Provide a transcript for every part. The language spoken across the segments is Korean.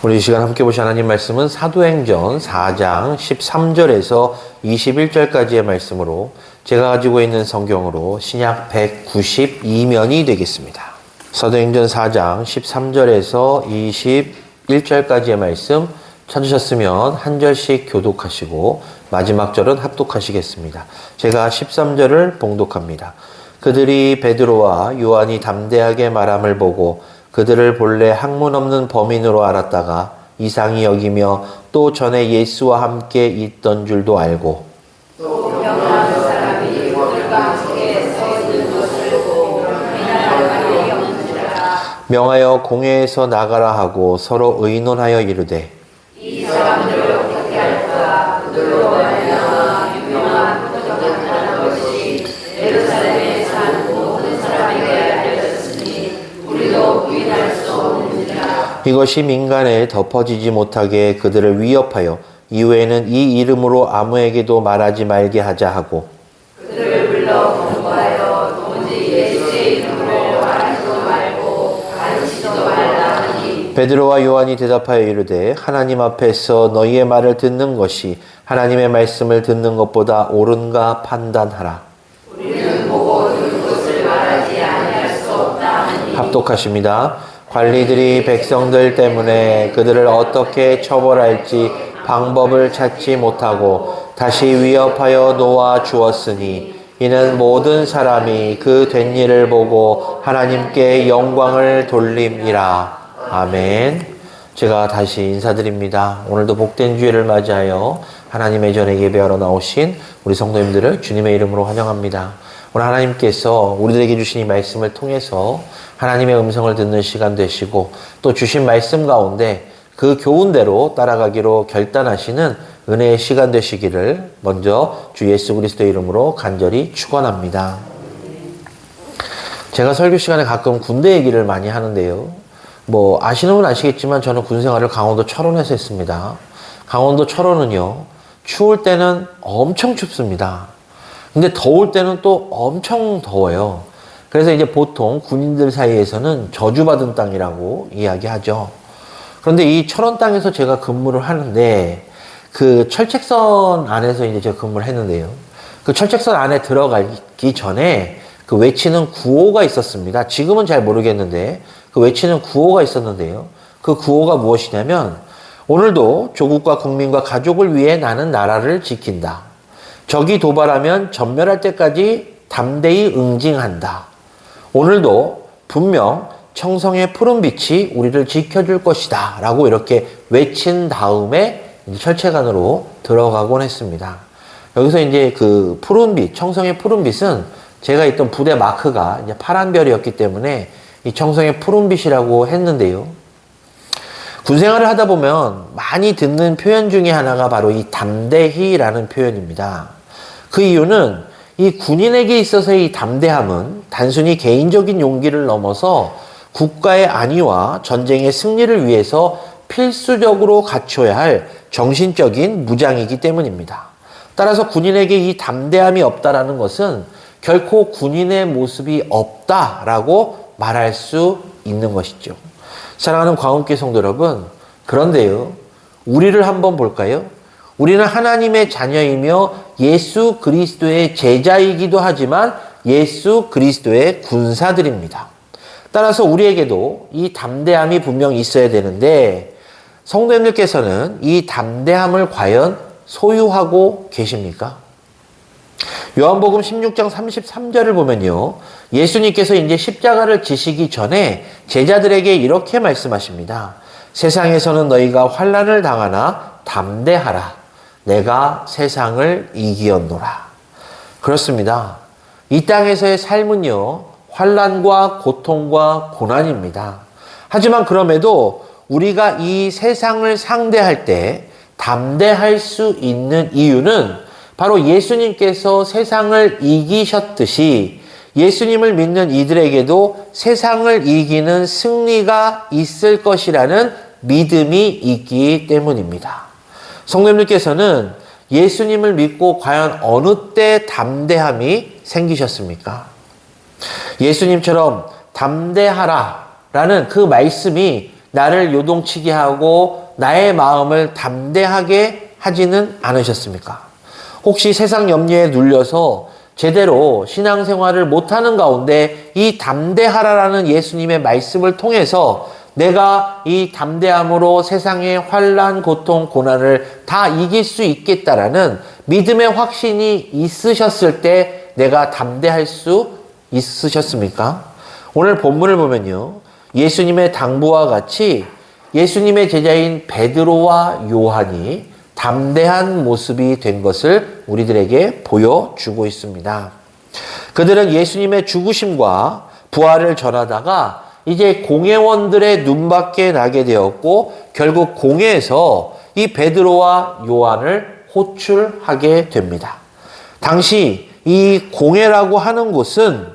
우리 이 시간 함께 보실 하나님 말씀은 사도행전 4장 13절에서 21절까지의 말씀으로 제가 가지고 있는 성경으로 신약 192면이 되겠습니다. 사도행전 4장 13절에서 21절까지의 말씀 찾으셨으면 한 절씩 교독하시고 마지막 절은 합독하시겠습니다. 제가 13절을 봉독합니다. 그들이 베드로와 요한이 담대하게 말함을 보고 그들을 본래 학문 없는 범인으로 알았다가 이상히 여기며 또 전에 예수와 함께 있던 줄도 알고 또 명하는 사람이 그들과 함께 서 있는 것을 보고 행하는 없느니라. 명하여 공회에서 나가라 하고 서로 의논하여 이르되 이 사람들을 어떻게 할까? 그들로 말미암아 유명한 표적이 나타난 것이 예루살렘에 사는 모든 사람에게 알려졌으니 우리도 부인할 수 없느니라. 이것이 민간에 덮어지지 못하게 그들을 위협하여 이후에는 이 이름으로 아무에게도 말하지 말게 하자 하고 그들을 불러 공부하여 도무지 예수의 이름으로 말하지도 말고 가르치지도 말라 하니 베드로와 요한이 대답하여 이르되 하나님 앞에서 너희의 말을 듣는 것이 하나님의 말씀을 듣는 것보다 옳은가 판단하라. 우리는 보고 들은 것을 말하지 아니할 수 없다 하니 합독하십니다. 관리들이 백성들 때문에 그들을 어떻게 처벌할지 방법을 찾지 못하고 다시 위협하여 놓아 주었으니 이는 모든 사람이 그 된 일을 보고 하나님께 영광을 돌림이라. 아멘. 제가 다시 인사드립니다. 오늘도 복된 주일을 맞이하여 하나님의 전에 예배하러 나오신 우리 성도님들을 주님의 이름으로 환영합니다. 오늘 하나님께서 우리들에게 주신 이 말씀을 통해서 하나님의 음성을 듣는 시간 되시고 또 주신 말씀 가운데 그 교훈대로 따라가기로 결단하시는 은혜의 시간 되시기를 먼저 주 예수 그리스도의 이름으로 간절히 축원합니다. 제가 설교 시간에 가끔 군대 얘기를 많이 하는데요. 아시는 분 아시겠지만 저는 군 생활을 강원도 철원에서 했습니다. 강원도 철원은요, 추울 때는 엄청 춥습니다. 근데 더울 때는 또 엄청 더워요. 그래서 이제 보통 군인들 사이에서는 저주받은 땅이라고 이야기하죠. 그런데 이 철원 땅에서 제가 근무를 하는데 그 철책선 안에서 이제 제가 근무를 했는데요. 그 철책선 안에 들어가기 전에 그 외치는 구호가 있었습니다. 지금은 잘 모르겠는데 그 외치는 구호가 있었는데요. 그 구호가 무엇이냐면 오늘도 조국과 국민과 가족을 위해 나는 나라를 지킨다. 적이 도발하면 전멸할 때까지 담대히 응징한다. 오늘도 분명 청성의 푸른 빛이 우리를 지켜줄 것이다. 라고 이렇게 외친 다음에 철책안으로 들어가곤 했습니다. 여기서 이제 그 푸른 빛, 청성의 푸른 빛은 제가 있던 부대 마크가 이제 파란 별이었기 때문에 이 청성의 푸른 빛이라고 했는데요. 군 생활을 하다 보면 많이 듣는 표현 중에 하나가 바로 이 담대히라는 표현입니다. 그 이유는 이 군인에게 있어서의 이 담대함은 단순히 개인적인 용기를 넘어서 국가의 안위와 전쟁의 승리를 위해서 필수적으로 갖춰야 할 정신적인 무장이기 때문입니다. 따라서 군인에게 이 담대함이 없다라는 것은 결코 군인의 모습이 없다라고 말할 수 있는 것이죠. 사랑하는 광운교회 성도 여러분, 그런데요, 우리를 한번 볼까요? 우리는 하나님의 자녀이며 예수 그리스도의 제자이기도 하지만 예수 그리스도의 군사들입니다. 따라서 우리에게도 이 담대함이 분명 있어야 되는데 성도님들께서는 이 담대함을 과연 소유하고 계십니까? 요한복음 16장 33절을 보면요. 예수님께서 이제 십자가를 지시기 전에 제자들에게 이렇게 말씀하십니다. 세상에서는 너희가 환난을 당하나 담대하라. 내가 세상을 이기었노라. 그렇습니다. 이 땅에서의 삶은요, 환난과 고통과 고난입니다. 하지만 그럼에도 우리가 이 세상을 상대할 때 담대할 수 있는 이유는 바로 예수님께서 세상을 이기셨듯이 예수님을 믿는 이들에게도 세상을 이기는 승리가 있을 것이라는 믿음이 있기 때문입니다. 성도님들께서는 예수님을 믿고 과연 어느 때 담대함이 생기셨습니까? 예수님처럼 담대하라 라는 그 말씀이 나를 요동치게 하고 나의 마음을 담대하게 하지는 않으셨습니까? 혹시 세상 염려에 눌려서 제대로 신앙생활을 못하는 가운데 이 담대하라라는 예수님의 말씀을 통해서 내가 이 담대함으로 세상의 환난, 고통, 고난을 다 이길 수 있겠다라는 믿음의 확신이 있으셨을 때 내가 담대할 수 있으셨습니까? 오늘 본문을 보면요, 예수님의 당부와 같이 예수님의 제자인 베드로와 요한이 담대한 모습이 된 것을 우리들에게 보여주고 있습니다. 그들은 예수님의 죽으심과 부활을 전하다가 이제 공회원들의 눈밖에 나게 되었고 결국 공회에서 이 베드로와 요한을 호출하게 됩니다. 당시 이 공회라고 하는 곳은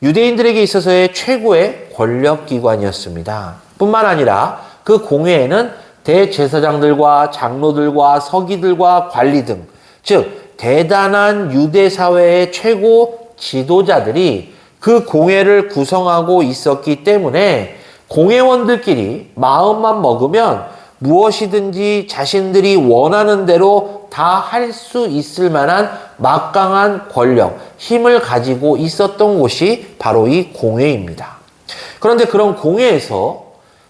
유대인들에게 있어서의 최고의 권력기관이었습니다. 뿐만 아니라 그 공회에는 대제사장들과 장로들과 서기들과 관리 등, 즉 대단한 유대 사회의 최고 지도자들이 그 공회를 구성하고 있었기 때문에 공회원들끼리 마음만 먹으면 무엇이든지 자신들이 원하는 대로 다 할 수 있을 만한 막강한 권력, 힘을 가지고 있었던 곳이 바로 이 공회입니다. 그런데 그런 공회에서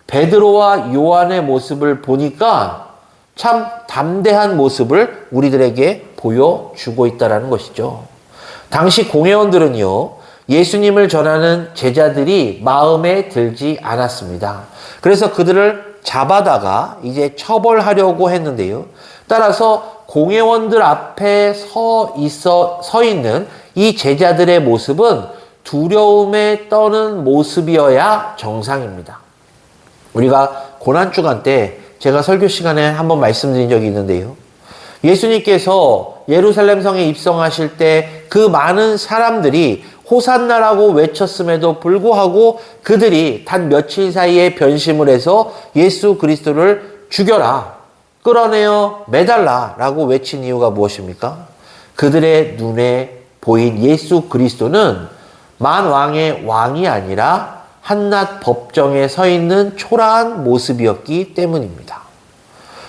베드로와 요한의 모습을 보니까 참 담대한 모습을 우리들에게 보여주고 있다는 것이죠. 당시 공회원들은요, 예수님을 전하는 제자들이 마음에 들지 않았습니다. 그래서 그들을 잡아다가 이제 처벌하려고 했는데요. 따라서 공회원들 앞에 서 있는 이 제자들의 모습은 두려움에 떠는 모습이어야 정상입니다. 우리가 고난주간 때 제가 설교 시간에 한번 말씀드린 적이 있는데요. 예수님께서 예루살렘 성에 입성하실 때 그 많은 사람들이 호산나라고 외쳤음에도 불구하고 그들이 단 며칠 사이에 변심을 해서 예수 그리스도를 죽여라, 끌어내어 매달라 라고 외친 이유가 무엇입니까? 그들의 눈에 보인 예수 그리스도는 만왕의 왕이 아니라 한낱 법정에 서 있는 초라한 모습이었기 때문입니다.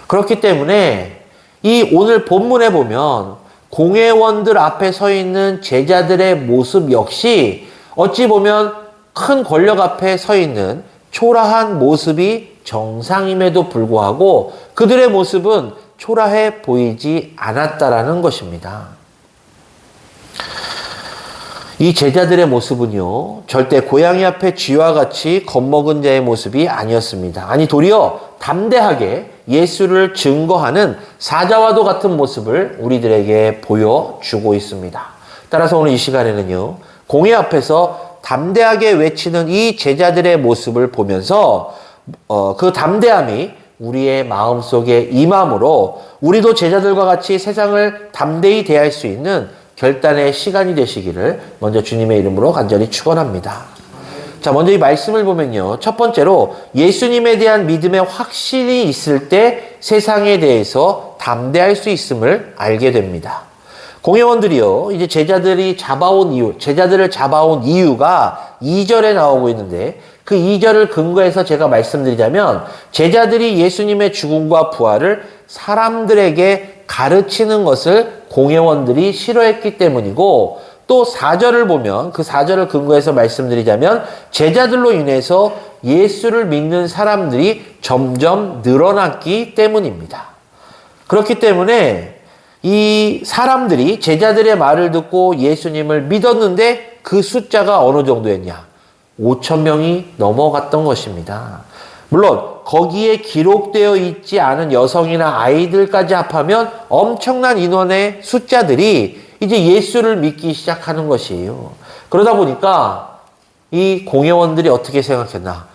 그렇기 때문에 이 오늘 본문에 보면 공회원들 앞에 서 있는 제자들의 모습 역시 어찌 보면 큰 권력 앞에 서 있는 초라한 모습이 정상임에도 불구하고 그들의 모습은 초라해 보이지 않았다라는 것입니다. 이 제자들의 모습은요, 절대 고양이 앞에 쥐와 같이 겁먹은 자의 모습이 아니었습니다. 아니, 도리어 담대하게 예수를 증거하는 사자와도 같은 모습을 우리들에게 보여주고 있습니다. 따라서 오늘 이 시간에는요, 공회 앞에서 담대하게 외치는 이 제자들의 모습을 보면서 그 담대함이 우리의 마음속에 임함으로 우리도 제자들과 같이 세상을 담대히 대할 수 있는 결단의 시간이 되시기를 먼저 주님의 이름으로 간절히 축원합니다. 자, 먼저 이 말씀을 보면요, 첫 번째로 예수님에 대한 믿음의 확신이 있을 때 세상에 대해서 담대할 수 있음을 알게 됩니다. 공회원들이요, 이제 제자들을 잡아온 이유가 2절에 나오고 있는데 그 2절을 근거해서 제가 말씀드리자면 제자들이 예수님의 죽음과 부활을 사람들에게 가르치는 것을 공회원들이 싫어했기 때문이고, 또 4절을 보면 그 4절을 근거해서 말씀드리자면 제자들로 인해서 예수를 믿는 사람들이 점점 늘어났기 때문입니다. 그렇기 때문에 이 사람들이 제자들의 말을 듣고 예수님을 믿었는데 그 숫자가 어느 정도였냐? 5,000명이 넘어갔던 것입니다. 물론 거기에 기록되어 있지 않은 여성이나 아이들까지 합하면 엄청난 인원의 숫자들이 이제 예수를 믿기 시작하는 것이에요. 그러다 보니까 이 공회원들이 어떻게 생각했나?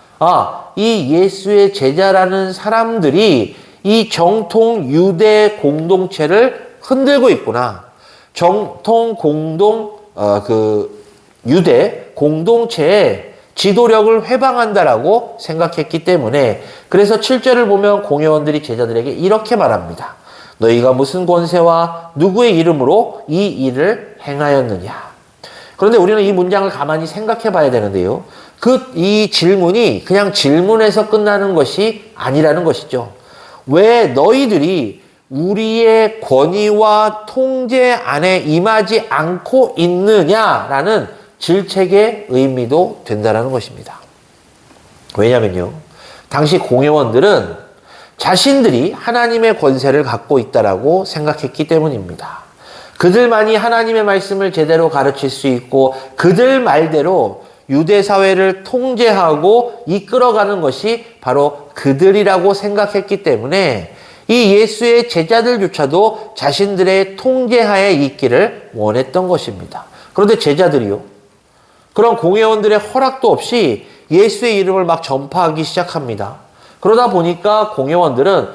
이 예수의 제자라는 사람들이 이 정통 유대 공동체를 흔들고 있구나. 정통 유대 공동체의 지도력을 회방한다라고 생각했기 때문에, 그래서 7절을 보면 공회원들이 제자들에게 이렇게 말합니다. 너희가 무슨 권세와 누구의 이름으로 이 일을 행하였느냐? 그런데 우리는 이 문장을 가만히 생각해 봐야 되는데요. 이 질문이 그냥 질문에서 끝나는 것이 아니라는 것이죠. 왜 너희들이 우리의 권위와 통제 안에 임하지 않고 있느냐라는 질책의 의미도 된다는 것입니다. 왜냐면요. 당시 공회원들은 자신들이 하나님의 권세를 갖고 있다라고 생각했기 때문입니다. 그들만이 하나님의 말씀을 제대로 가르칠 수 있고 그들 말대로 유대 사회를 통제하고 이끌어가는 것이 바로 그들이라고 생각했기 때문에 이 예수의 제자들조차도 자신들의 통제하에 있기를 원했던 것입니다. 그런데 제자들이요. 그런 공회원들의 허락도 없이 예수의 이름을 막 전파하기 시작합니다. 그러다 보니까 공회원들은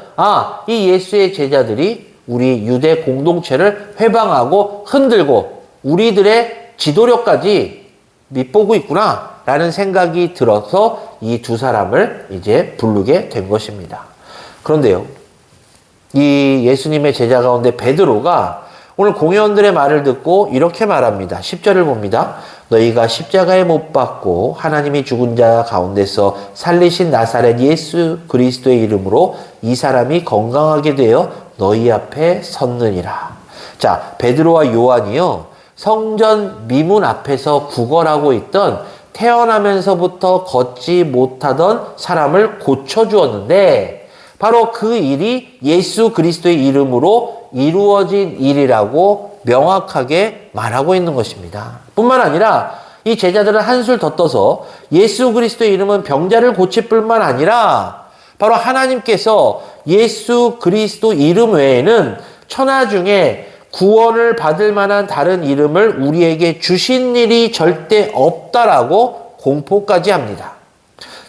이 예수의 제자들이 우리 유대 공동체를 회방하고 흔들고 우리들의 지도력까지 밑보고 있구나 라는 생각이 들어서 이 두 사람을 이제 부르게 된 것입니다. 그런데요, 이 예수님의 제자 가운데 베드로가 오늘 공회원들의 말을 듣고 이렇게 말합니다. 10절을 봅니다. 너희가 십자가에 못 박고 하나님이 죽은 자 가운데서 살리신 나사렛 예수 그리스도의 이름으로 이 사람이 건강하게 되어 너희 앞에 섰느니라. 자, 베드로와 요한이요, 성전 미문 앞에서 구걸하고 있던 태어나면서부터 걷지 못하던 사람을 고쳐주었는데 바로 그 일이 예수 그리스도의 이름으로 이루어진 일이라고 명확하게 말하고 있는 것입니다. 뿐만 아니라 이 제자들은 한술 더 떠서 예수 그리스도의 이름은 병자를 고칠 뿐만 아니라 바로 하나님께서 예수 그리스도 이름 외에는 천하 중에 구원을 받을 만한 다른 이름을 우리에게 주신 일이 절대 없다라고 공포까지 합니다.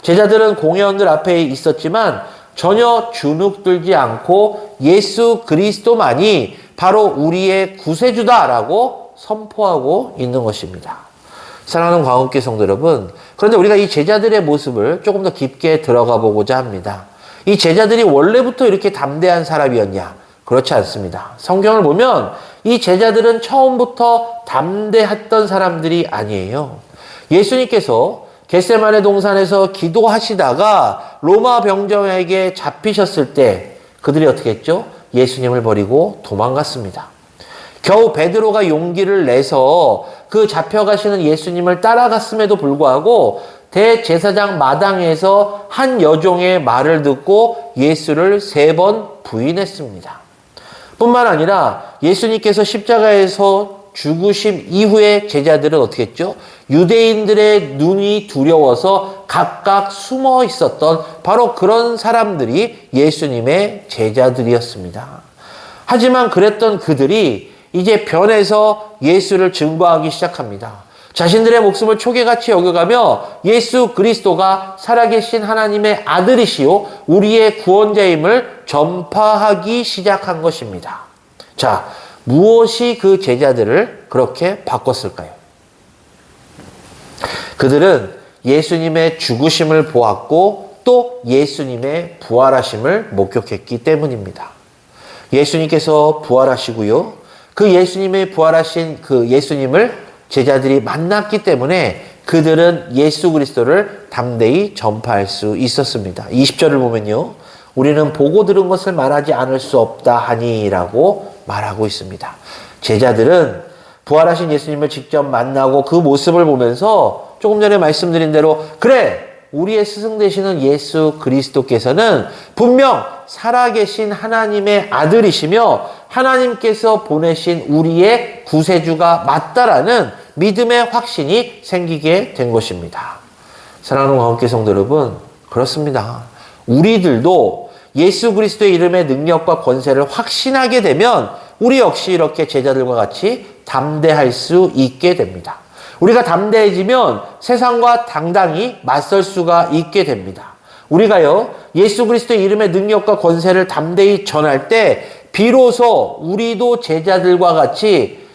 제자들은 공회원들 앞에 있었지만 전혀 주눅들지 않고 예수 그리스도만이 바로 우리의 구세주다라고 선포하고 있는 것입니다. 사랑하는 광업교 성도 여러분, 그런데 우리가 이 제자들의 모습을 조금 더 깊게 들어가 보고자 합니다. 이 제자들이 원래부터 이렇게 담대한 사람이었냐? 그렇지 않습니다. 성경을 보면 이 제자들은 처음부터 담대했던 사람들이 아니에요. 예수님께서 겟세마네 동산에서 기도하시다가 로마 병정에게 잡히셨을 때 그들이 어떻게 했죠? 예수님을 버리고 도망갔습니다. 겨우 베드로가 용기를 내서 그 잡혀가시는 예수님을 따라갔음에도 불구하고 대제사장 마당에서 한 여종의 말을 듣고 예수를 3번 부인했습니다. 뿐만 아니라 예수님께서 십자가에서 죽으심 이후에 제자들은 어떻게 했죠? 유대인들의 눈이 두려워서 각각 숨어 있었던 바로 그런 사람들이 예수님의 제자들이었습니다. 하지만 그랬던 그들이 이제 변해서 예수를 증거하기 시작합니다. 자신들의 목숨을 초계같이 여겨가며 예수 그리스도가 살아계신 하나님의 아들이시요 우리의 구원자임을 전파하기 시작한 것입니다. 자, 무엇이 그 제자들을 그렇게 바꿨을까요? 그들은 예수님의 죽으심을 보았고 또 예수님의 부활하심을 목격했기 때문입니다. 예수님께서 부활하시고요, 그 예수님의 부활하신 그 예수님을 제자들이 만났기 때문에 그들은 예수 그리스도를 담대히 전파할 수 있었습니다. 20절을 보면요, 우리는 보고 들은 것을 말하지 않을 수 없다 하니라고 말하고 있습니다. 제자들은 부활하신 예수님을 직접 만나고 그 모습을 보면서 조금 전에 말씀드린 대로 그래, 우리의 스승 되시는 예수 그리스도께서는 분명 살아계신 하나님의 아들이시며 하나님께서 보내신 우리의 구세주가 맞다라는 믿음의 확신이 생기게 된 것입니다. 사랑하는 광업교 성도 여러분, 그렇습니다. 우리들도 예수 그리스도의 이름의 능력과 권세를 확신하게 되면 우리 역시 이렇게 제자들과 같이 담대할 수 있게 됩니다. 우리가 담대해지면 세상과 당당히 맞설 수가 있게 됩니다. 우리가요, 예수 그리스도의 이름의 능력과 권세를 담대히 전할 때 비로소 우리도 제자들과 같이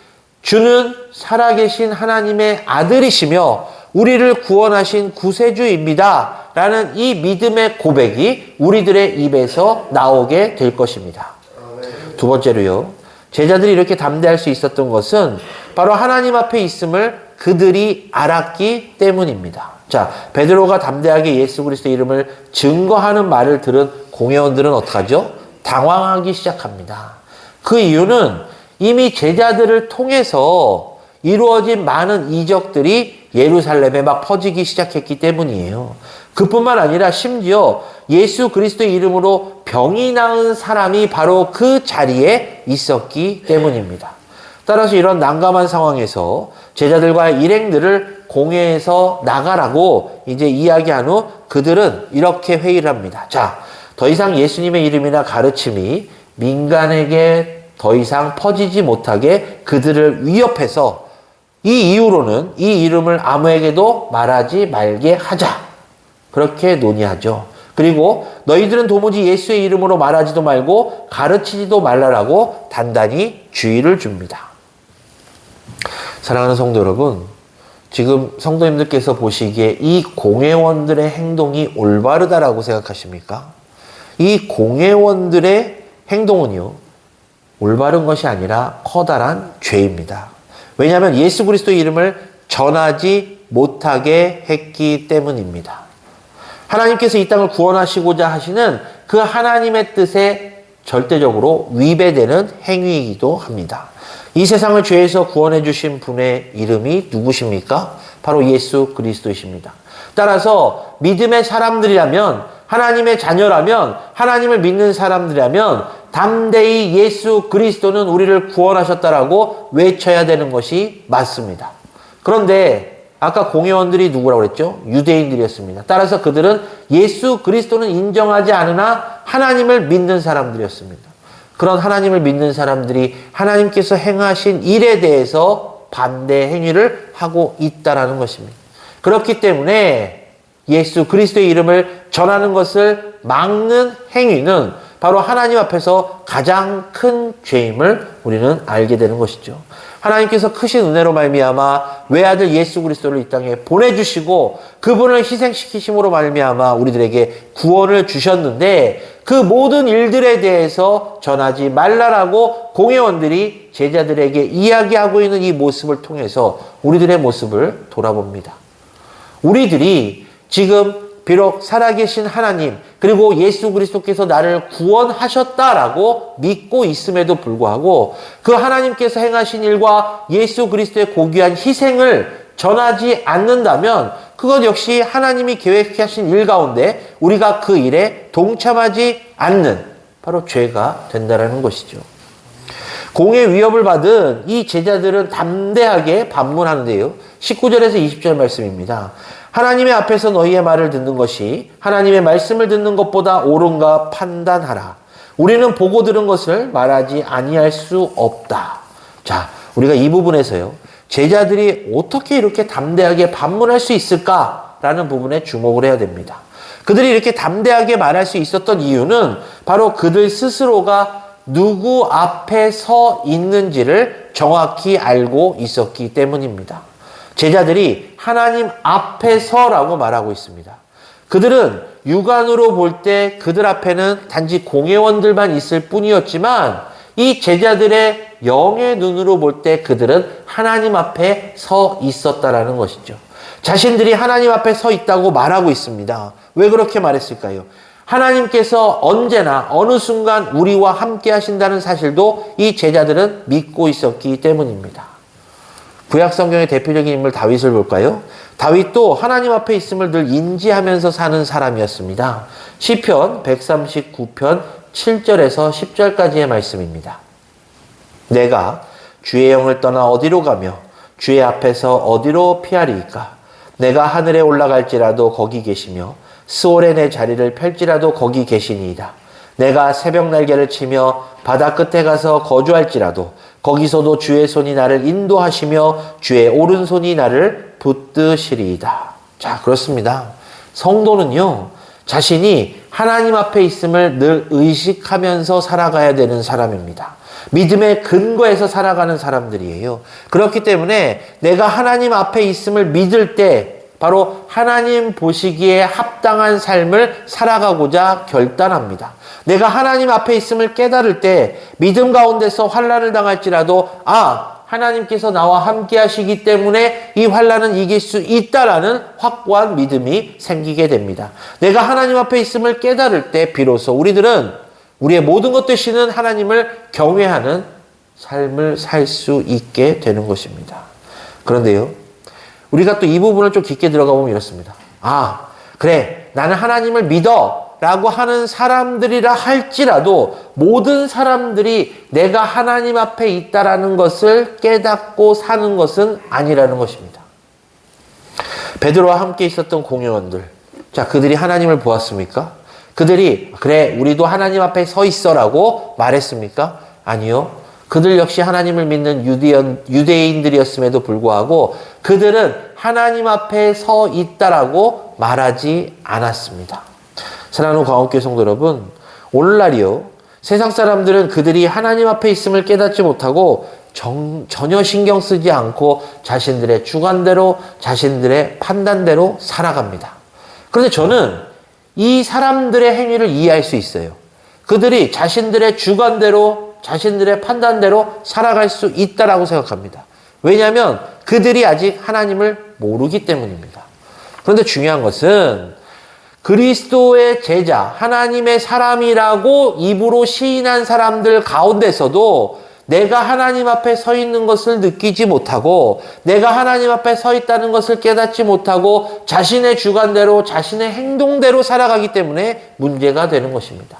주는 살아계신 하나님의 아들이시며 우리를 구원하신 구세주입니다 라는 이 믿음의 고백이 우리들의 입에서 나오게 될 것입니다. 두 번째로요, 제자들이 이렇게 담대할 수 있었던 것은 바로 하나님 앞에 있음을 그들이 알았기 때문입니다. 자, 베드로가 담대하게 예수 그리스도의 이름을 증거하는 말을 들은 공회원들은 어떡하죠? 당황하기 시작합니다. 그 이유는 이미 제자들을 통해서 이루어진 많은 이적들이 예루살렘에 막 퍼지기 시작했기 때문이에요. 그뿐만 아니라 심지어 예수 그리스도의 이름으로 병이 나은 사람이 바로 그 자리에 있었기 때문입니다. 따라서 이런 난감한 상황에서 제자들과의 일행들을 공회에서 나가라고 이제 이야기한 후 그들은 이렇게 회의를 합니다. 자, 더 이상 예수님의 이름이나 가르침이 민간에게 더 이상 퍼지지 못하게 그들을 위협해서 이 이후로는 이 이름을 아무에게도 말하지 말게 하자. 그렇게 논의하죠. 그리고 너희들은 도무지 예수의 이름으로 말하지도 말고 가르치지도 말라라고 단단히 주의를 줍니다. 사랑하는 성도 여러분, 지금 성도님들께서 보시기에 이 공회원들의 행동이 올바르다라고 생각하십니까? 이 공회원들의 행동은요, 올바른 것이 아니라 커다란 죄입니다. 왜냐하면 예수 그리스도의 이름을 전하지 못하게 했기 때문입니다. 하나님께서 이 땅을 구원하시고자 하시는 그 하나님의 뜻에 절대적으로 위배되는 행위이기도 합니다. 이 세상을 죄에서 구원해 주신 분의 이름이 누구십니까? 바로 예수 그리스도이십니다. 따라서 믿음의 사람들이라면, 하나님의 자녀라면, 하나님을 믿는 사람들이라면 담대히 예수 그리스도는 우리를 구원하셨다라고 외쳐야 되는 것이 맞습니다. 그런데 아까 공회원들이 누구라고 그랬죠? 유대인들이었습니다. 따라서 그들은 예수 그리스도는 인정하지 않으나 하나님을 믿는 사람들이었습니다. 그런 하나님을 믿는 사람들이 하나님께서 행하신 일에 대해서 반대 행위를 하고 있다라는 것입니다. 그렇기 때문에 예수 그리스도의 이름을 전하는 것을 막는 행위는 바로 하나님 앞에서 가장 큰 죄임을 우리는 알게 되는 것이죠. 하나님께서 크신 은혜로 말미암아 외아들 예수 그리스도를 이 땅에 보내주시고 그분을 희생시키심으로 말미암아 우리들에게 구원을 주셨는데 그 모든 일들에 대해서 전하지 말라라고 공회원들이 제자들에게 이야기하고 있는 이 모습을 통해서 우리들의 모습을 돌아봅니다. 우리들이 지금 비록 살아계신 하나님 그리고 예수 그리스도께서 나를 구원하셨다라고 믿고 있음에도 불구하고 그 하나님께서 행하신 일과 예수 그리스도의 고귀한 희생을 전하지 않는다면 그것 역시 하나님이 계획하신 일 가운데 우리가 그 일에 동참하지 않는 바로 죄가 된다는 것이죠. 공의 위협을 받은 이 제자들은 담대하게 반문하는데요. 19절에서 20절 말씀입니다. 하나님의 앞에서 너희의 말을 듣는 것이 하나님의 말씀을 듣는 것보다 옳은가 판단하라. 우리는 보고 들은 것을 말하지 아니할 수 없다. 자, 우리가 이 부분에서요. 제자들이 어떻게 이렇게 담대하게 반문할 수 있을까라는 부분에 주목을 해야 됩니다. 그들이 이렇게 담대하게 말할 수 있었던 이유는 바로 그들 스스로가 누구 앞에 서 있는지를 정확히 알고 있었기 때문입니다. 제자들이 하나님 앞에서라고 말하고 있습니다. 그들은 육안으로 볼 때 그들 앞에는 단지 공회원들만 있을 뿐이었지만 이 제자들의 영의 눈으로 볼 때 그들은 하나님 앞에 서 있었다라는 것이죠. 자신들이 하나님 앞에 서 있다고 말하고 있습니다. 왜 그렇게 말했을까요? 하나님께서 언제나 어느 순간 우리와 함께 하신다는 사실도 이 제자들은 믿고 있었기 때문입니다. 구약 성경의 대표적인 인물 다윗을 볼까요? 다윗도 하나님 앞에 있음을 늘 인지하면서 사는 사람이었습니다. 시편 139편 7절에서 10절까지의 말씀입니다. 내가 주의 영을 떠나 어디로 가며 주의 앞에서 어디로 피하리이까? 내가 하늘에 올라갈지라도 거기 계시며 스올에 내 자리를 펼지라도 거기 계시니이다. 내가 새벽 날개를 치며 바다 끝에 가서 거주할지라도 거기서도 주의 손이 나를 인도하시며 주의 오른손이 나를 붙드시리이다. 자, 그렇습니다. 성도는요, 자신이 하나님 앞에 있음을 늘 의식하면서 살아가야 되는 사람입니다. 믿음의 근거에서 살아가는 사람들이에요. 그렇기 때문에 내가 하나님 앞에 있음을 믿을 때 바로 하나님 보시기에 합당한 삶을 살아가고자 결단합니다. 내가 하나님 앞에 있음을 깨달을 때 믿음 가운데서 환난을 당할지라도 하나님께서 나와 함께 하시기 때문에 이 환난은 이길 수 있다라는 확고한 믿음이 생기게 됩니다. 내가 하나님 앞에 있음을 깨달을 때 비로소 우리들은 우리의 모든 것 되시는 하나님을 경외하는 삶을 살 수 있게 되는 것입니다. 그런데요, 우리가 또 이 부분을 좀 깊게 들어가 보면 이렇습니다. 아, 그래, 나는 하나님을 믿어 라고 하는 사람들이라 할지라도 모든 사람들이 내가 하나님 앞에 있다라는 것을 깨닫고 사는 것은 아니라는 것입니다. 베드로와 함께 있었던 공회원들, 자, 그들이 하나님을 보았습니까? 그들이 그래, 우리도 하나님 앞에 서 있어라고 말했습니까? 아니요. 그들 역시 하나님을 믿는 유대인들이었음에도 불구하고 그들은 하나님 앞에 서 있다라고 말하지 않았습니다. 사랑하는 광옥교회 성도 여러분, 오늘날이요, 세상 사람들은 그들이 하나님 앞에 있음을 깨닫지 못하고 전혀 신경 쓰지 않고 자신들의 주관대로, 자신들의 판단대로 살아갑니다. 그런데 저는 이 사람들의 행위를 이해할 수 있어요. 그들이 자신들의 주관대로, 자신들의 판단대로 살아갈 수 있다라고 생각합니다. 왜냐하면 그들이 아직 하나님을 모르기 때문입니다. 그런데 중요한 것은 그리스도의 제자, 하나님의 사람이라고 입으로 시인한 사람들 가운데서도 내가 하나님 앞에 서 있는 것을 느끼지 못하고 내가 하나님 앞에 서 있다는 것을 깨닫지 못하고 자신의 주관대로 자신의 행동대로 살아가기 때문에 문제가 되는 것입니다.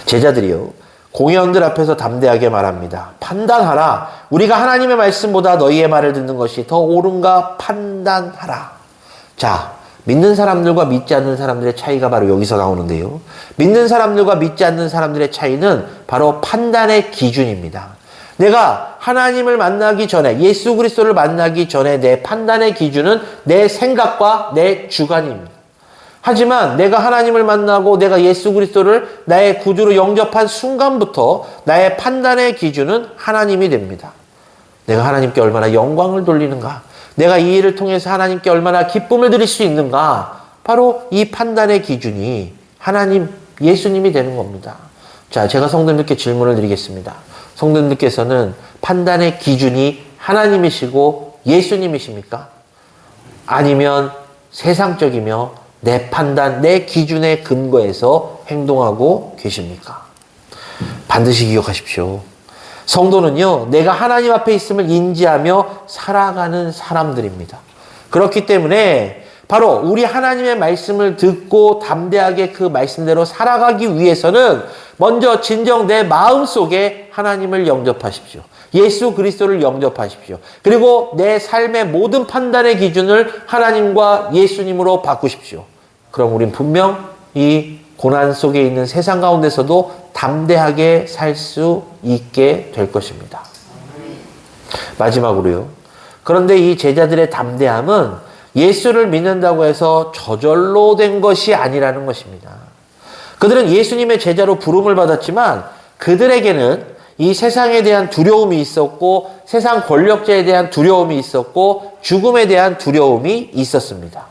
제자들이요, 공회원들 앞에서 담대하게 말합니다. 판단하라. 우리가 하나님의 말씀보다 너희의 말을 듣는 것이 더 옳은가 판단하라. 자, 믿는 사람들과 믿지 않는 사람들의 차이가 바로 여기서 나오는데요. 믿는 사람들과 믿지 않는 사람들의 차이는 바로 판단의 기준입니다. 내가 하나님을 만나기 전에, 예수 그리스도를 만나기 전에 내 판단의 기준은 내 생각과 내 주관입니다. 하지만 내가 하나님을 만나고 내가 예수 그리스도를 나의 구주로 영접한 순간부터 나의 판단의 기준은 하나님이 됩니다. 내가 하나님께 얼마나 영광을 돌리는가? 내가 이 일을 통해서 하나님께 얼마나 기쁨을 드릴 수 있는가? 바로 이 판단의 기준이 하나님, 예수님이 되는 겁니다. 자, 제가 성도님들께 질문을 드리겠습니다. 성도님들께서는 판단의 기준이 하나님이시고 예수님이십니까? 아니면 세상적이며 내 판단, 내 기준에 근거해서 행동하고 계십니까? 반드시 기억하십시오. 성도는요, 내가 하나님 앞에 있음을 인지하며 살아가는 사람들입니다. 그렇기 때문에 바로 우리 하나님의 말씀을 듣고 담대하게 그 말씀대로 살아가기 위해서는 먼저 진정 내 마음속에 하나님을 영접하십시오. 예수 그리스도를 영접하십시오. 그리고 내 삶의 모든 판단의 기준을 하나님과 예수님으로 바꾸십시오. 그럼 우린 분명 이 고난 속에 있는 세상 가운데서도 담대하게 살 수 있게 될 것입니다. 마지막으로요. 그런데 이 제자들의 담대함은 예수를 믿는다고 해서 저절로 된 것이 아니라는 것입니다. 그들은 예수님의 제자로 부름을 받았지만 그들에게는 이 세상에 대한 두려움이 있었고 세상 권력자에 대한 두려움이 있었고 죽음에 대한 두려움이 있었습니다.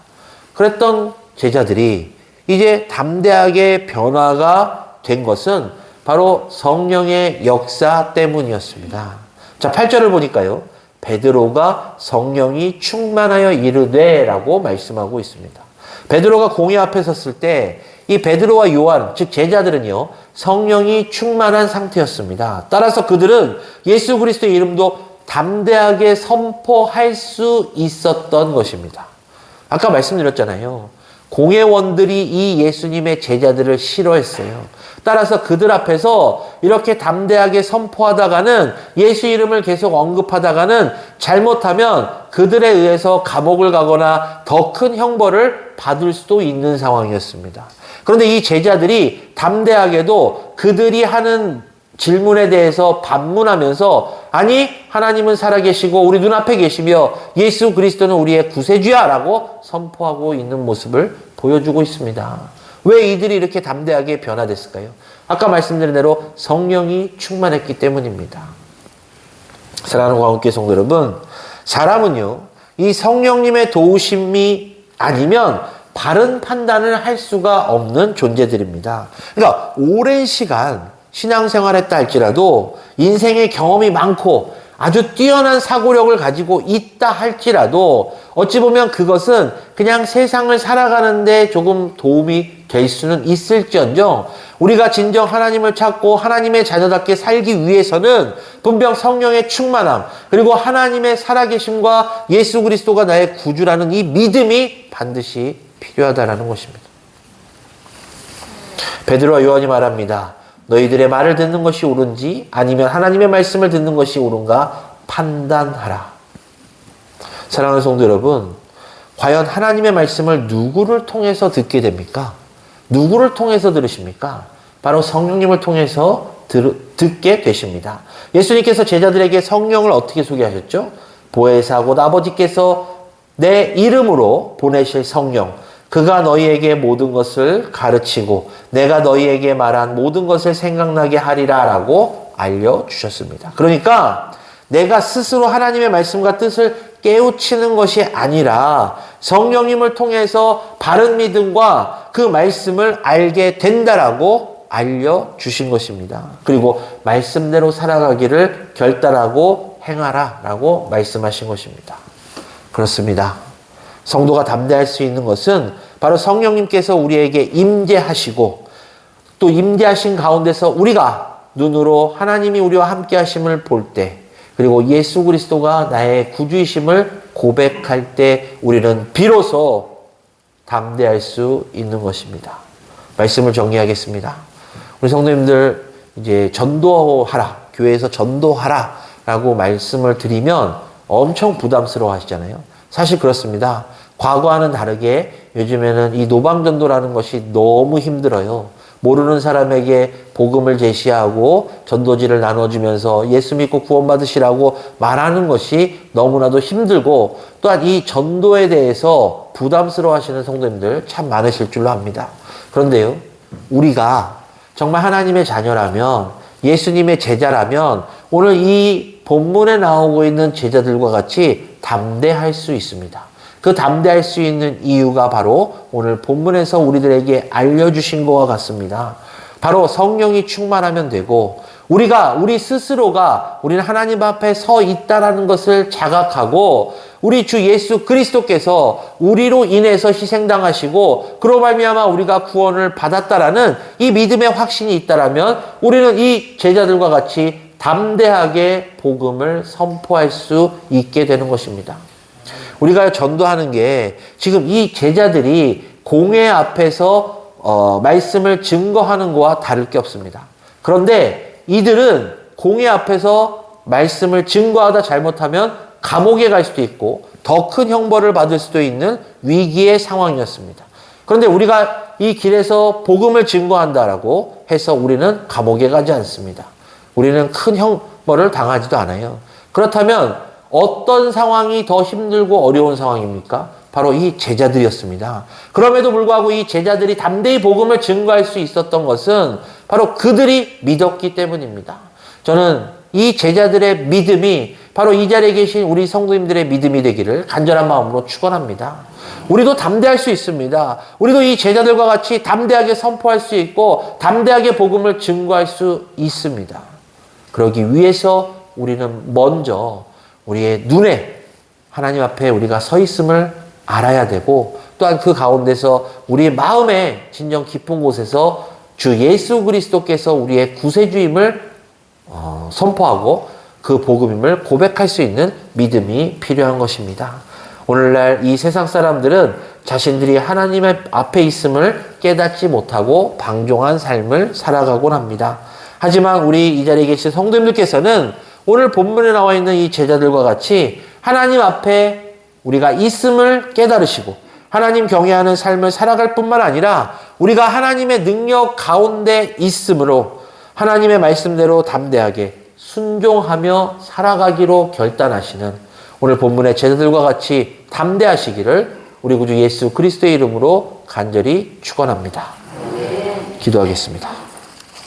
그랬던 제자들이 이제 담대하게 변화가 된 것은 바로 성령의 역사 때문이었습니다. 자, 8절을 보니까요. 베드로가 성령이 충만하여 이르되 라고 말씀하고 있습니다. 베드로가 공회 앞에 섰을 때 이 베드로와 요한, 즉 제자들은요, 성령이 충만한 상태였습니다. 따라서 그들은 예수 그리스도의 이름도 담대하게 선포할 수 있었던 것입니다. 아까 말씀드렸잖아요. 공회원들이 이 예수님의 제자들을 싫어했어요. 따라서 그들 앞에서 이렇게 담대하게 선포하다가는 예수 이름을 계속 언급하다가는 잘못하면 그들에 의해서 감옥을 가거나 더 큰 형벌을 받을 수도 있는 상황이었습니다. 그런데 이 제자들이 담대하게도 그들이 하는 질문에 대해서 반문하면서 아니 하나님은 살아계시고 우리 눈앞에 계시며 예수 그리스도는 우리의 구세주야 라고 선포하고 있는 모습을 보여주고 있습니다. 왜 이들이 이렇게 담대하게 변화됐을까요? 아까 말씀드린 대로 성령이 충만했기 때문입니다. 사랑하는 광옥교회 성도 여러분, 사람은요 이 성령님의 도우심이 아니면 바른 판단을 할 수가 없는 존재들입니다. 그러니까 오랜 시간 신앙생활했다 할지라도 인생의 경험이 많고 아주 뛰어난 사고력을 가지고 있다 할지라도 어찌 보면 그것은 그냥 세상을 살아가는데 조금 도움이 될 수는 있을지언정 우리가 진정 하나님을 찾고 하나님의 자녀답게 살기 위해서는 분명 성령의 충만함 그리고 하나님의 살아계심과 예수 그리스도가 나의 구주라는 이 믿음이 반드시 필요하다라는 것입니다. 베드로와 요한이 말합니다. 너희들의 말을 듣는 것이 옳은지 아니면 하나님의 말씀을 듣는 것이 옳은가 판단하라. 사랑하는 성도 여러분, 과연 하나님의 말씀을 누구를 통해서 듣게 됩니까? 누구를 통해서 들으십니까? 바로 성령님을 통해서 듣게 되십니다. 예수님께서 제자들에게 성령을 어떻게 소개하셨죠? 보혜사 곧 아버지께서 내 이름으로 보내실 성령, 그가 너희에게 모든 것을 가르치고 내가 너희에게 말한 모든 것을 생각나게 하리라 라고 알려주셨습니다. 그러니까 내가 스스로 하나님의 말씀과 뜻을 깨우치는 것이 아니라 성령님을 통해서 바른 믿음과 그 말씀을 알게 된다라고 알려주신 것입니다. 그리고 말씀대로 살아가기를 결단하고 행하라 라고 말씀하신 것입니다. 그렇습니다. 성도가 담대할 수 있는 것은 바로 성령님께서 우리에게 임재하시고 또 임재하신 가운데서 우리가 눈으로 하나님이 우리와 함께 하심을 볼 때 그리고 예수 그리스도가 나의 구주이심을 고백할 때 우리는 비로소 담대할 수 있는 것입니다. 말씀을 정리하겠습니다. 우리 성도님들 이제 전도하라, 교회에서 전도하라 라고 말씀을 드리면 엄청 부담스러워 하시잖아요. 사실 그렇습니다. 과거와는 다르게 요즘에는 이 노방전도라는 것이 너무 힘들어요. 모르는 사람에게 복음을 제시하고 전도지를 나눠주면서 예수 믿고 구원받으시라고 말하는 것이 너무나도 힘들고 또한 이 전도에 대해서 부담스러워 하시는 성도님들 참 많으실 줄로 압니다. 그런데요, 우리가 정말 하나님의 자녀라면 예수님의 제자라면 오늘 이 본문에 나오고 있는 제자들과 같이 담대할 수 있습니다. 그 담대할 수 있는 이유가 바로 오늘 본문에서 우리들에게 알려주신 것과 같습니다. 바로 성령이 충만하면 되고 우리 스스로가 우리는 하나님 앞에 서 있다라는 것을 자각하고 우리 주 예수 그리스도께서 우리로 인해서 희생당하시고 그로 말미암아 우리가 구원을 받았다라는 이 믿음의 확신이 있다라면 우리는 이 제자들과 같이 담대하게 복음을 선포할 수 있게 되는 것입니다. 우리가 전도하는 게 지금 이 제자들이 공회 앞에서 말씀을 증거하는 것과 다를 게 없습니다. 그런데 이들은 공회 앞에서 말씀을 증거하다 잘못하면 감옥에 갈 수도 있고 더 큰 형벌을 받을 수도 있는 위기의 상황이었습니다. 그런데 우리가 이 길에서 복음을 증거한다라고 해서 우리는 감옥에 가지 않습니다. 우리는 큰 형벌을 당하지도 않아요. 그렇다면 어떤 상황이 더 힘들고 어려운 상황입니까? 바로 이 제자들이었습니다. 그럼에도 불구하고 이 제자들이 담대히 복음을 증거할 수 있었던 것은 바로 그들이 믿었기 때문입니다. 저는 이 제자들의 믿음이 바로 이 자리에 계신 우리 성도님들의 믿음이 되기를 간절한 마음으로 축원합니다. 우리도 담대할 수 있습니다. 우리도 이 제자들과 같이 담대하게 선포할 수 있고 담대하게 복음을 증거할 수 있습니다. 그러기 위해서 우리는 먼저 우리의 눈에 하나님 앞에 우리가 서 있음을 알아야 되고 또한 그 가운데서 우리의 마음의 진정 깊은 곳에서 주 예수 그리스도께서 우리의 구세주임을 선포하고 그 복음임을 고백할 수 있는 믿음이 필요한 것입니다. 오늘날 이 세상 사람들은 자신들이 하나님의 앞에 있음을 깨닫지 못하고 방종한 삶을 살아가곤 합니다. 하지만 우리 이 자리에 계신 성도님들께서는 오늘 본문에 나와 있는 이 제자들과 같이 하나님 앞에 우리가 있음을 깨달으시고 하나님 경외하는 삶을 살아갈 뿐만 아니라 우리가 하나님의 능력 가운데 있음으로 하나님의 말씀대로 담대하게 순종하며 살아가기로 결단하시는 오늘 본문의 제자들과 같이 담대하시기를 우리 구주 예수 그리스도의 이름으로 간절히 축원합니다. 기도하겠습니다.